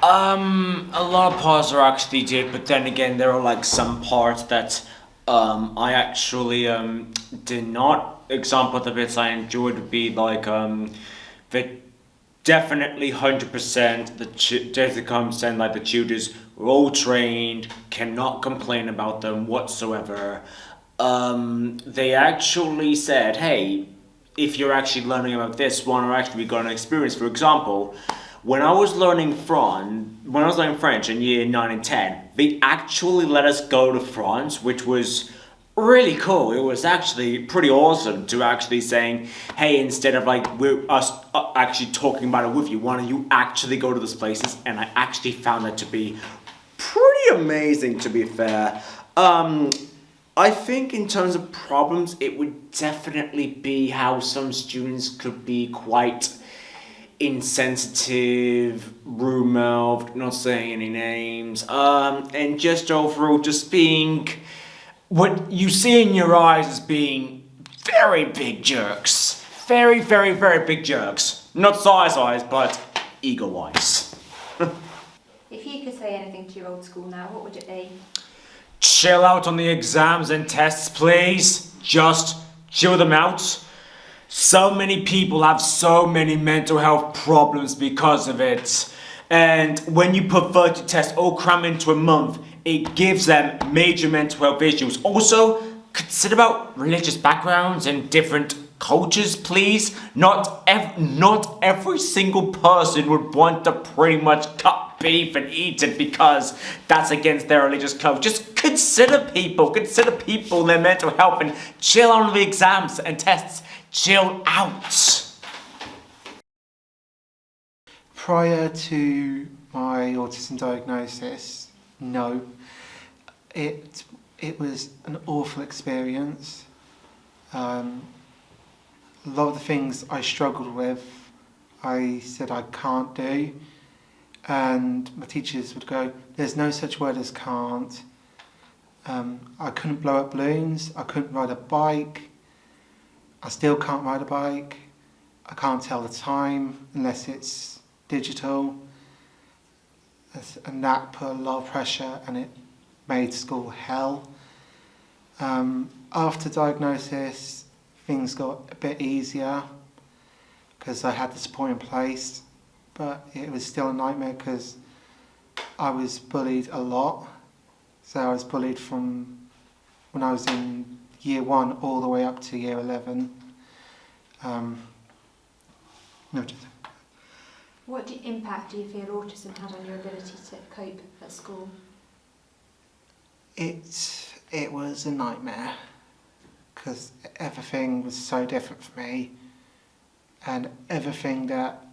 A lot of parts are actually did, but then again, there are like some parts that I actually did not. Example, the bits I enjoyed would be like the definitely 100% the comes and like the tutors were all trained, cannot complain about them whatsoever. They actually said, hey, if you're actually learning about this one or actually got an experience, for example, when I was learning French in year 9 and 10, they actually let us go to France, which was really cool. It was actually pretty awesome to actually saying, hey, instead of like we're us actually talking about it with you, why don't you actually go to these places? And I actually found that to be pretty amazing, to be fair. I think in terms of problems, it would definitely be how some students could be quite insensitive, rude-mouthed, not saying any names, and just overall just being what you see in your eyes as being very big jerks. Very, very, very big jerks. Not size-wise, but ego-wise. If you could say anything to your old school now, what would it be? Chill out on the exams and tests, please. Just chill them out. So many people have so many mental health problems because of it. And when you put 30 tests all cram into a month, it gives them major mental health issues. Also, consider about religious backgrounds and different cultures, please. Not every single person would want to pretty much cut beef and eat it because that's against their religious code. Just consider people and their mental health and chill on the exams and tests. Chill out. Prior to my autism diagnosis, no. It was an awful experience. A lot of the things I struggled with, I said I can't do. And my teachers would go, there's no such word as can't. I couldn't blow up balloons, I couldn't ride a bike, I still can't ride a bike, I can't tell the time unless it's digital. And that put a lot of pressure and it made school hell. After diagnosis, things got a bit easier because I had the support in place, but it was still a nightmare because I was bullied a lot. So I was bullied from when I was in year 1 all the way up to year 11. What impact do you feel autism had on your ability to cope at school? It was a nightmare because everything was so different for me, and everything that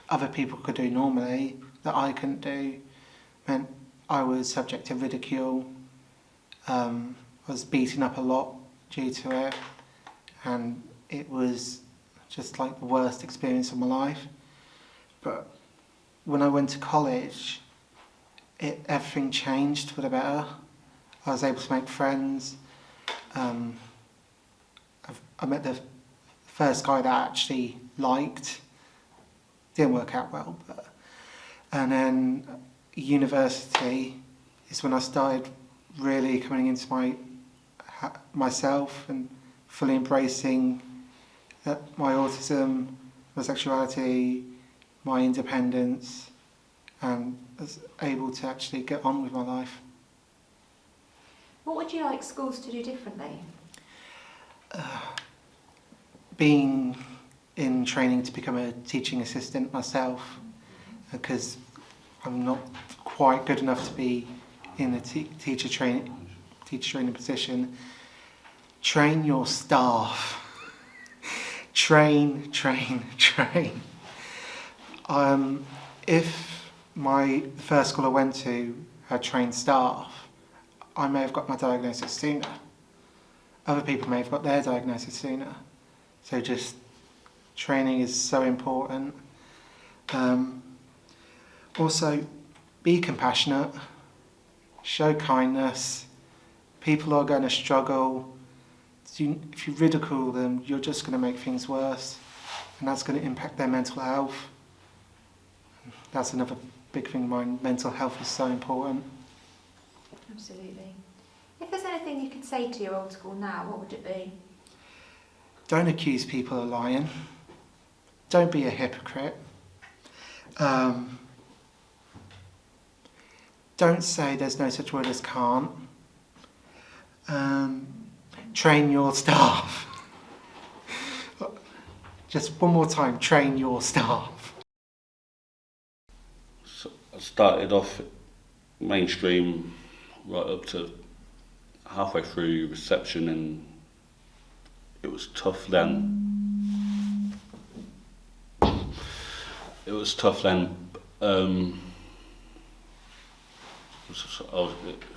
other people could do normally that I couldn't do meant I was subject to ridicule. I was beaten up a lot due to it, and it was just like the worst experience of my life. But when I went to college, everything changed for the better. I was able to make friends. I met the first guy that I actually liked. Didn't work out well, and then university is when I started really coming into myself and fully embracing my autism, my sexuality, my independence, and was able to actually get on with my life. What would you like schools to do differently? Being in training to become a teaching assistant myself, because I'm not quite good enough to be in a teacher training position. Train your staff. Train. If the first school I went to had trained staff, I may have got my diagnosis sooner. Other people may have got their diagnosis sooner. So just training is so important. Also, be compassionate, show kindness. People are going to struggle. If you ridicule them, you're just going to make things worse, and that's going to impact their mental health. That's another big thing. My mental health is so important. Absolutely. If there's anything you could say to your old school now, what would it be? Don't accuse people of lying. Don't be a hypocrite. Don't say there's no such word as can't. Train your staff. Just one more time, train your staff. So I started off mainstream right up to halfway through reception, and it was tough then. It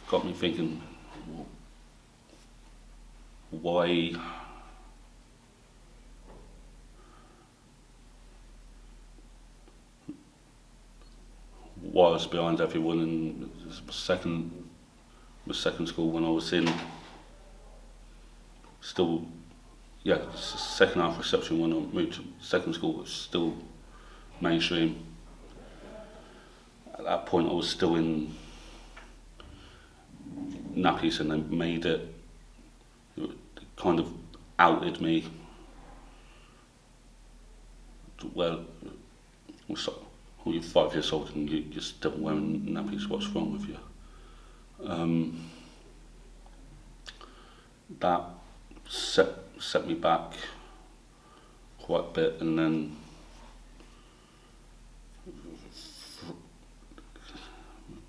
got me thinking, why I was behind everyone. And second school when I was in second half reception when I moved to second school was still mainstream. At that point I was still in nappies, and they made it kind of outed me. Well, you're 5 years old and you're still wearing nappies, what's wrong with you? That set me back quite a bit, and then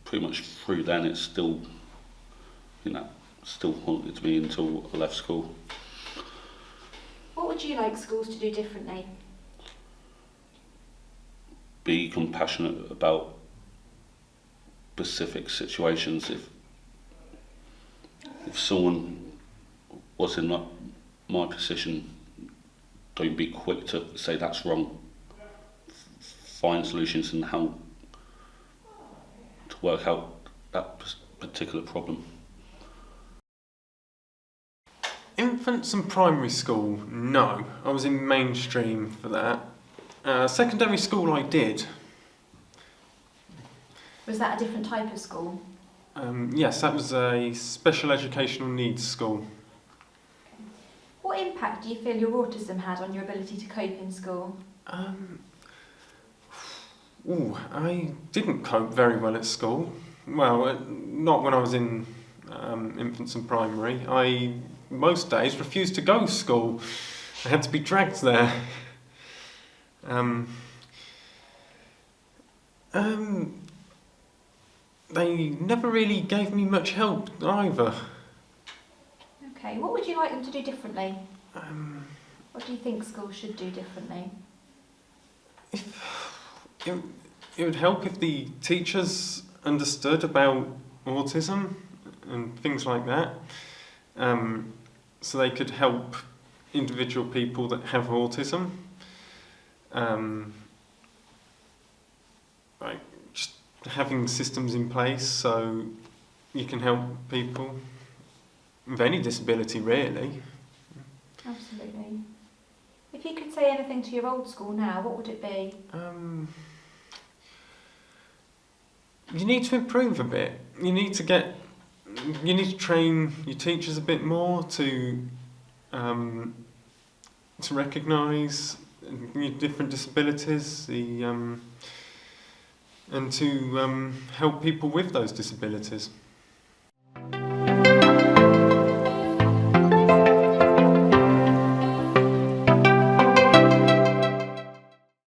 pretty much through then it still haunted me until I left school. What would you like schools to do differently? Be compassionate about specific situations. If someone was in my position, don't be quick to say that's wrong. Find solutions and how to work out that particular problem. Infants and primary school, no. I was in mainstream for that. Secondary school I did. Was that a different type of school? Yes, that was a special educational needs school. What impact do you feel your autism had on your ability to cope in school? I didn't cope very well at school. Well, not when I was in infants and primary. I most days refused to go to school. I had to be dragged there. They never really gave me much help either. Okay, what would you like them to do differently? What do you think schools should do differently? It would help if the teachers understood about autism and things like that, so they could help individual people that have autism. Like just having systems in place so you can help people with any disability, really. Absolutely. If you could say anything to your old school now, what would it be? You need to improve a bit. You need to train your teachers a bit more to recognise different disabilities, and to help people with those disabilities.